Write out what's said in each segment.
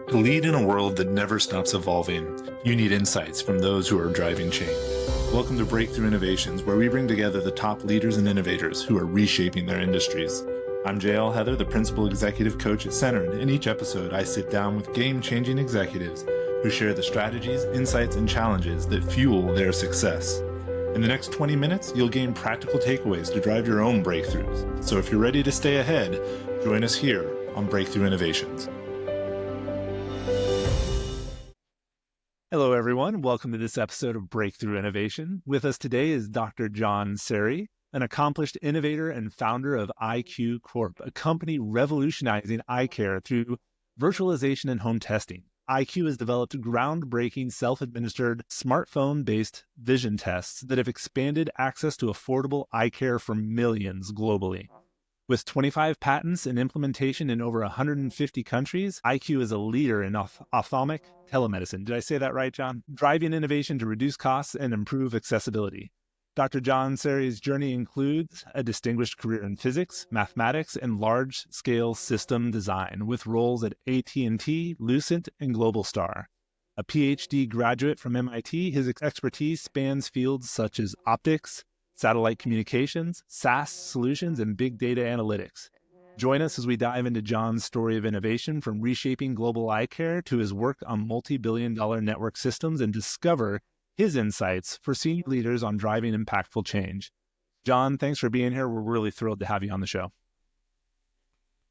To lead in a world that never stops evolving, you need insights from those who are driving change. Welcome to Breakthrough Innovations, where we bring together the top leaders and innovators who are reshaping their industries. I'm JL Heather, the Principal Executive Coach at Center, and in each episode I sit down with game-changing executives who share the strategies, insights, and challenges that fuel their success. In the next 20 minutes, you'll gain practical takeaways to drive your own breakthroughs. So if you're ready to stay ahead, join us here on Breakthrough Innovations. Hello, everyone. Welcome to this episode of Breakthrough Innovation. With us today is Dr. John Serri, an accomplished innovator and founder of IQ Corp, a company revolutionizing eye care through virtualization and home testing. IQ has developed groundbreaking self-administered smartphone-based vision tests that have expanded access to affordable eye care for millions globally. With 25 patents and implementation in over 150 countries, IQ is a leader in ophthalmic telemedicine. Did I say that right, John? Driving innovation to reduce costs and improve accessibility. Dr. John Serri's journey includes a distinguished career in physics, mathematics, and large-scale system design, with roles at AT&T, Lucent, and Globalstar. A PhD graduate from MIT, his expertise spans fields such as optics, satellite communications, SaaS solutions, and big data analytics. Join us as we dive into John's story of innovation, from reshaping global eye care to his work on multi-billion-dollar network systems, and discover his insights for senior leaders on driving impactful change. John, thanks for being here. We're really thrilled to have you on the show.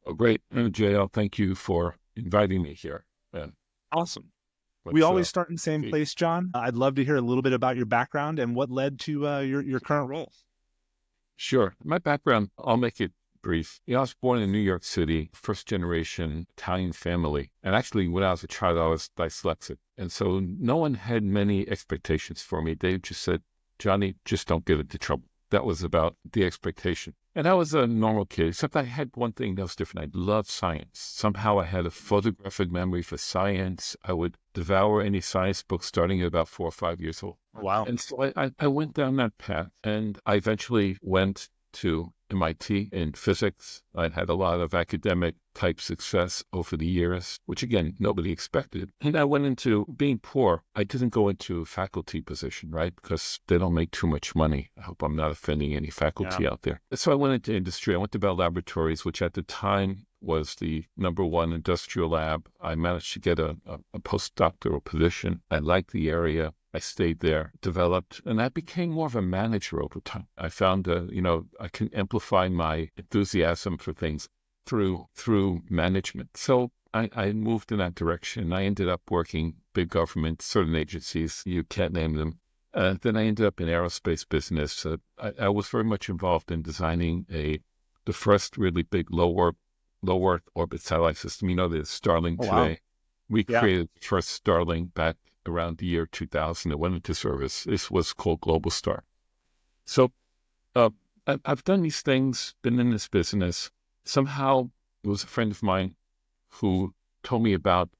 Oh, great. JL, thank you for inviting me here. Awesome. We always start in the same place, John. I'd love to hear a little bit about your background and what led to your current role. Sure. My background, I'll make it brief. I was born in New York City, first generation Italian family. And actually, when I was a child, I was dyslexic. And so no one had many expectations for me. They just said, Johnny, just don't get into trouble. That was about the expectation. And I was a normal kid, except I had one thing that was different. I loved science. Somehow I had a photographic memory for science. I would devour any science book starting at about 4 or 5 years old. Wow. And so I went down that path, and I eventually went to MIT in physics. I had a lot of academic type success over the years, which again, nobody expected. And I went into being poor. I didn't go into a faculty position, right? Because they don't make too much money. I hope I'm not offending any faculty out there. So I went into industry. I went to Bell Laboratories, which at the time was the #1 industrial lab. I managed to get a postdoctoral position. I liked the area. I stayed there, developed, and I became more of a manager over time. I found, I can amplify my enthusiasm for things through management. So I moved in that direction. I ended up working big government, certain agencies, you can't name them. Then I ended up in aerospace business. I was very much involved in designing the first really big low Earth orbit satellite system. You know, the Starlink today. Wow. We created the first Starlink back around the year 2000. It went into service. This was called Globalstar. So I've done these things, been in this business. Somehow it was a friend of mine who told me about,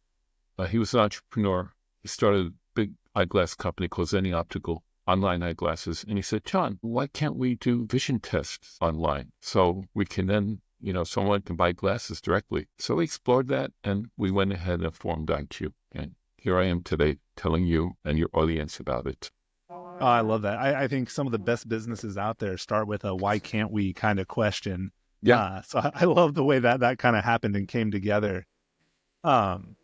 he was an entrepreneur. He started a big eyeglass company called Zenni Optical, online eyeglasses. And he said, John, why can't we do vision tests online? So we can then, someone can buy glasses directly. So we explored that, and we went ahead and formed IQ. And here I am today telling you and your audience about it. Oh, I love that. I think some of the best businesses out there start with a why can't we kind of question. Yeah. So I love the way that kind of happened and came together. And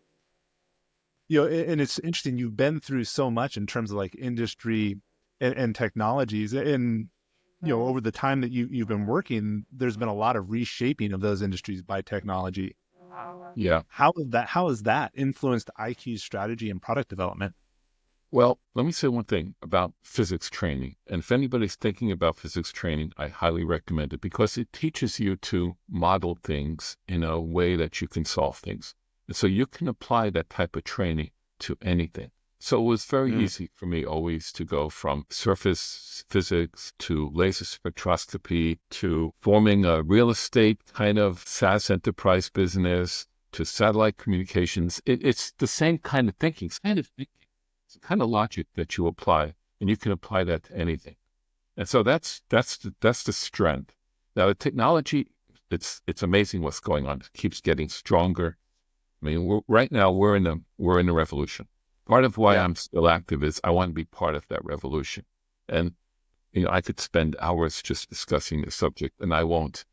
it's interesting. You've been through so much in terms of like industry and technologies, and over the time that you've been working, there's been a lot of reshaping of those industries by technology. Yeah. How has that influenced IQ's strategy and product development? Well, let me say one thing about physics training. And if anybody's thinking about physics training, I highly recommend it, because it teaches you to model things in a way that you can solve things. And so you can apply that type of training to anything. So it was very easy for me always to go from surface physics to laser spectroscopy to forming a real estate kind of SaaS enterprise business to satellite communications. It's the same kind of thinking. It's the kind of logic that you apply, and you can apply that to anything. And so that's the strength. Now the technology, it's amazing what's going on. It keeps getting stronger. I mean, right now we're in a revolution. Part of why I'm still active is I want to be part of that revolution. And, I could spend hours just discussing the subject, and I won't.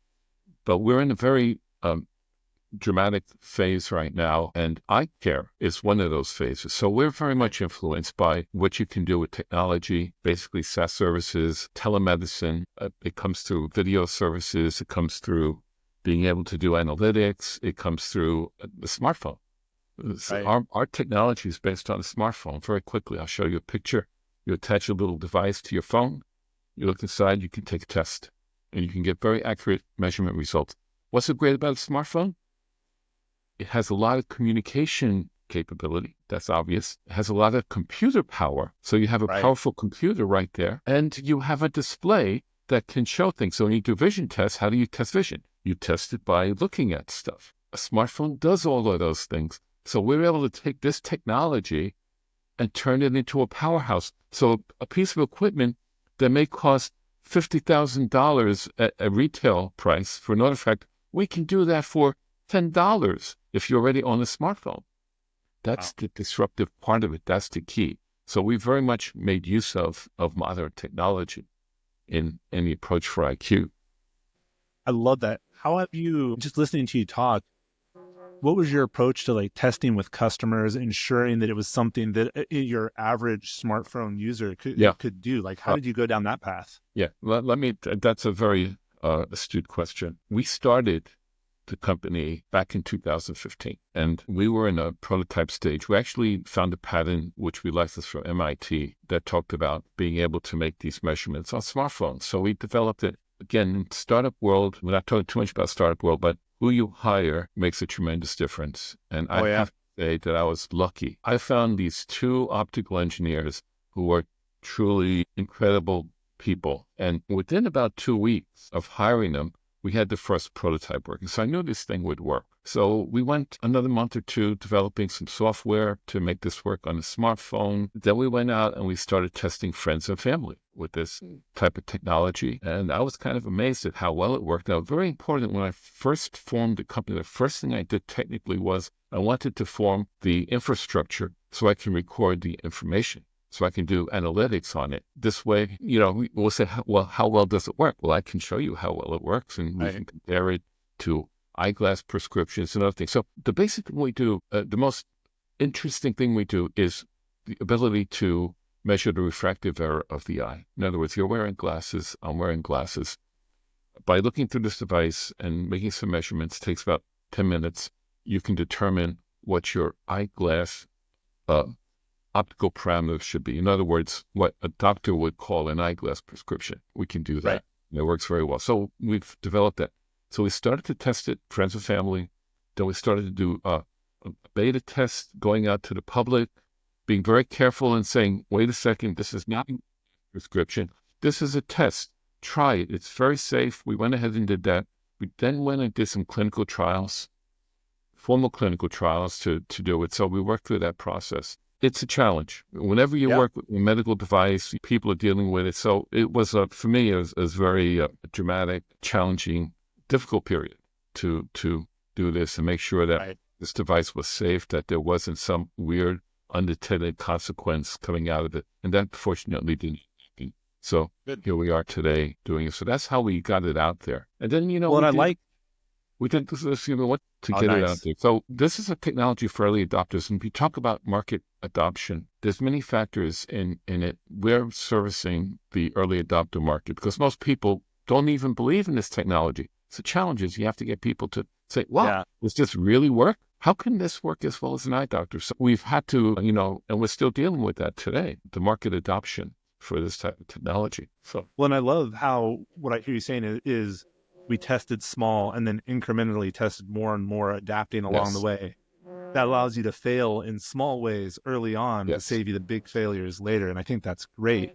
But we're in a very dramatic phase right now, and eye care is one of those phases. So we're very much influenced by what you can do with technology, basically SaaS services, telemedicine. It comes through video services. It comes through being able to do analytics. It comes through the smartphone. So our technology is based on a smartphone. Very quickly, I'll show you a picture. You attach a little device to your phone. You look inside, you can take a test, and you can get very accurate measurement results. What's so great about a smartphone? It has a lot of communication capability. That's obvious. It has a lot of computer power. So you have a powerful computer right there, and you have a display that can show things. So when you do vision tests, how do you test vision? You test it by looking at stuff. A smartphone does all of those things. So we're able to take this technology and turn it into a powerhouse. So a piece of equipment that may cost $50,000 at a retail price for an artifact, we can do that for $10 if you're already on a smartphone. That's the disruptive part of it. That's the key. So we very much made use of modern technology in the approach for IQ. I love that. How have you, just listening to you talk, what was your approach to like testing with customers, ensuring that it was something that your average smartphone user could do? Like, how did you go down that path? Yeah, that's a very astute question. We started the company back in 2015, and we were in a prototype stage. We actually found a patent, which we licensed from MIT, that talked about being able to make these measurements on smartphones. So we developed it. Again, in startup world, we're not talking too much about startup world, but who you hire makes a tremendous difference. And I have to say that I was lucky. I found these two optical engineers who are truly incredible people. And within about 2 weeks of hiring them, we had the first prototype working. So I knew this thing would work. So we went another month or two developing some software to make this work on a smartphone. Then we went out and we started testing friends and family with this type of technology. And I was kind of amazed at how well it worked. Now, very important, when I first formed the company, the first thing I did technically was I wanted to form the infrastructure so I can record the information, so I can do analytics on it. This way, we'll say, well, how well does it work? Well, I can show you how well it works, and we can compare it to eyeglass prescriptions and other things. So the basic thing we do, the most interesting thing we do is the ability to measure the refractive error of the eye. In other words, you're wearing glasses, I'm wearing glasses. By looking through this device and making some measurements, takes about 10 minutes, you can determine what your eyeglass optical parameters should be. In other words, what a doctor would call an eyeglass prescription. We can do that. And it works very well. So we've developed that. So we started to test it, friends and family. Then we started to do a beta test, going out to the public, being very careful and saying, wait a second, this is not a prescription. This is a test. Try it. It's very safe. We went ahead and did that. We then went and did some clinical trials, formal clinical trials to do it. So we worked through that process. It's a challenge. Whenever you work with a medical device, people are dealing with it. So it was, for me, it was very dramatic, challenging, difficult period to do this and make sure that this device was safe, that there wasn't some weird unintended consequence coming out of it. And that fortunately didn't happen. So here we are today doing it. So that's how we got it out there. And then, we did this, what to get it out there. So this is a technology for early adopters. And if you talk about market adoption, there's many factors in it. We're servicing the early adopter market because most people don't even believe in this technology. So the challenge is you have to get people to say, wow, does this really work? How can this work as well as an eye doctor? So we've had to, and we're still dealing with that today, the market adoption for this type of technology. So, well, and I love how what I hear you saying is we tested small and then incrementally tested more and more, adapting along the way. That allows you to fail in small ways early on to save you the big failures later. And I think that's great.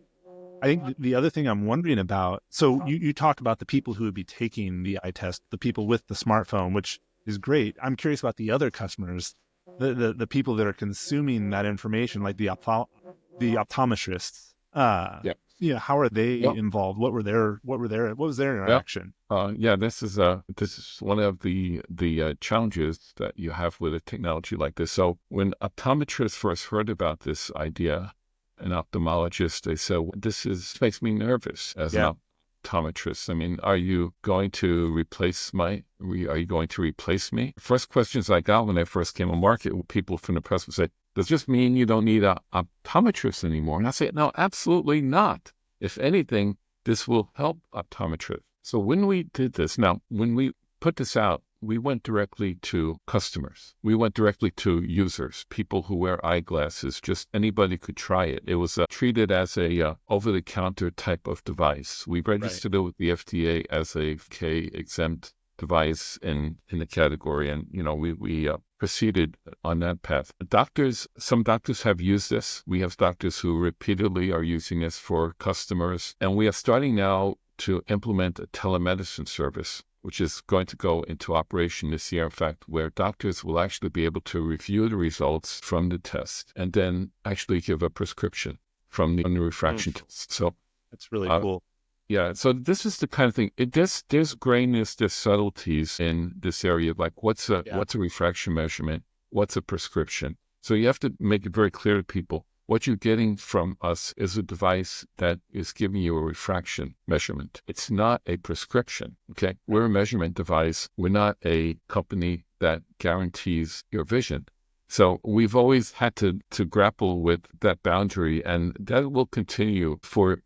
I think the other thing I'm wondering about, so you talk about the people who would be taking the eye test, the people with the smartphone, which is great. I'm curious about the other customers, the people that are consuming that information, like the optometrists. how are they Well, involved? What was their well, interaction? yeah, this is one of the challenges that you have with a technology like this. So when optometrists first heard about this idea, an ophthalmologist, they said, this makes me nervous as an Yeah. optometrist. I mean, are you going to replace me? First questions I got when I first came on market, people from the press would say, does this mean you don't need a optometrist anymore? And I say, no, absolutely not. If anything, this will help optometrists. So when we did this, now, when we put this out, we went directly to customers. We went directly to users, people who wear eyeglasses. Just anybody could try it. It was treated as a over-the-counter type of device. We registered it with the FDA as a K-exempt device in the category, and we proceeded on that path. Some doctors have used this. We have doctors who repeatedly are using this for customers, and we are starting now to implement a telemedicine service, which is going to go into operation this year, in fact, where doctors will actually be able to review the results from the test and then actually give a prescription from the refraction test. So That's really cool. yeah, so this is the kind of thing. There's grainness, there's subtleties in this area. Like what's a refraction measurement? What's a prescription? So you have to make it very clear to people. What you're getting from us is a device that is giving you a refraction measurement. It's not a prescription, okay? We're a measurement device. We're not a company that guarantees your vision. So we've always had to grapple with that boundary, and that will continue for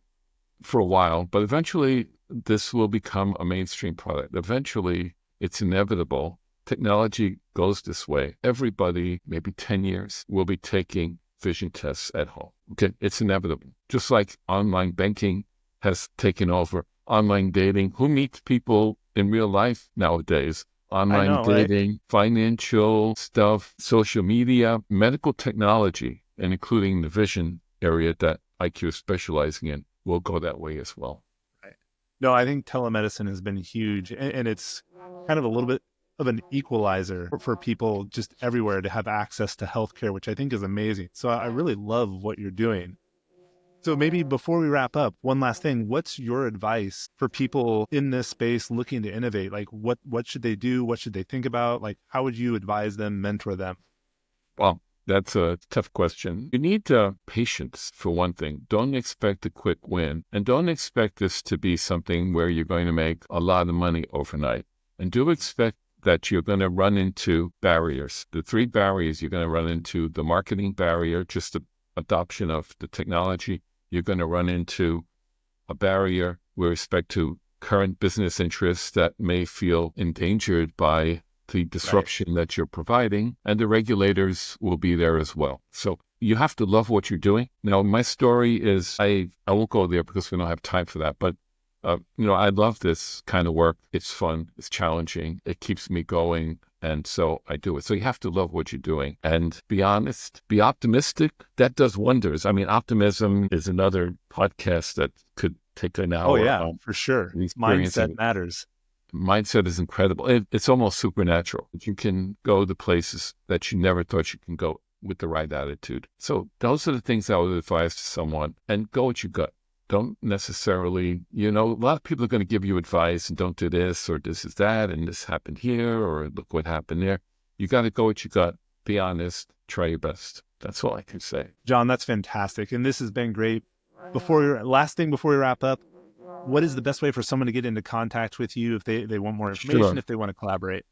a while. But eventually, this will become a mainstream product. Eventually, it's inevitable. Technology goes this way. Everybody, maybe 10 years, will be taking vision tests at home. Okay, it's inevitable. Just like online banking has taken over, online dating. Who meets people in real life nowadays? Online dating, financial stuff, social media, medical technology, and including the vision area that IQ is specializing in, will go that way as well. Right. No, I think telemedicine has been huge, and it's kind of a little bit of an equalizer for people just everywhere to have access to healthcare, which I think is amazing. So I really love what you're doing. So maybe before we wrap up, one last thing, what's your advice for people in this space looking to innovate? Like what should they do? What should they think about? Like how would you advise them, mentor them? Well, that's a tough question. You need patience, for one thing. Don't expect a quick win, and don't expect this to be something where you're going to make a lot of money overnight. And do expect that you're going to run into barriers. The 3 barriers you're going to run into: the marketing barrier, just the adoption of the technology. You're going to run into a barrier with respect to current business interests that may feel endangered by the disruption that you're providing, and the regulators will be there as well. So you have to love what you're doing. Now, my story is, I won't go there because we don't have time for that, but I love this kind of work. It's fun. It's challenging. It keeps me going. And so I do it. So you have to love what you're doing and be honest, be optimistic. That does wonders. I mean, optimism is another podcast that could take an hour. Oh yeah, for sure. Mindset matters. Mindset is incredible. It's almost supernatural. You can go to places that you never thought you can go with the right attitude. So those are the things I would advise to someone, and go with your gut. Don't necessarily, a lot of people are going to give you advice and don't do this or this is that and this happened here or look what happened there. You got to go with your gut, be honest, try your best. That's all I can say. John, that's fantastic. And this has been great. Last thing before we wrap up, what is the best way for someone to get into contact with you if they want more information, if they want to collaborate?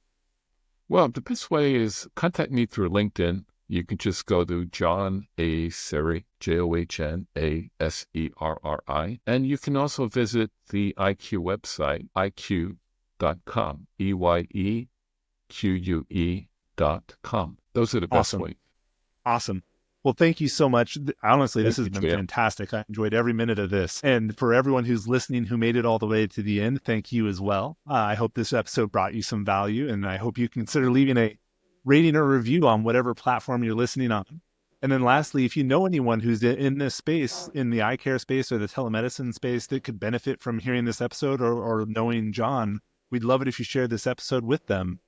Well, the best way is contact me through LinkedIn. You can just go to John A. Serri, JohnASerri, and you can also visit the IQ website, iq.com, EYEQUE.com. Those are the best ways. Awesome. Well, thank you so much. Honestly, this has been fantastic. I enjoyed every minute of this. And for everyone who's listening, who made it all the way to the end, thank you as well. I hope this episode brought you some value, and I hope you consider leaving a rating or review on whatever platform you're listening on. And then lastly, if you know anyone who's in this space, in the eye care space or the telemedicine space, that could benefit from hearing this episode or knowing John, we'd love it if you share this episode with them.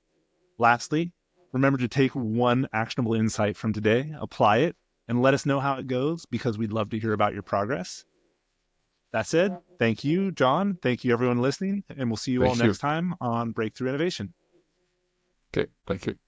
Lastly, remember to take one actionable insight from today, apply it, and let us know how it goes, because we'd love to hear about your progress. That said, thank you, John. Thank you, everyone listening. And we'll see you all Thank you. next time on Breakthrough Innovation. Okay, thank you.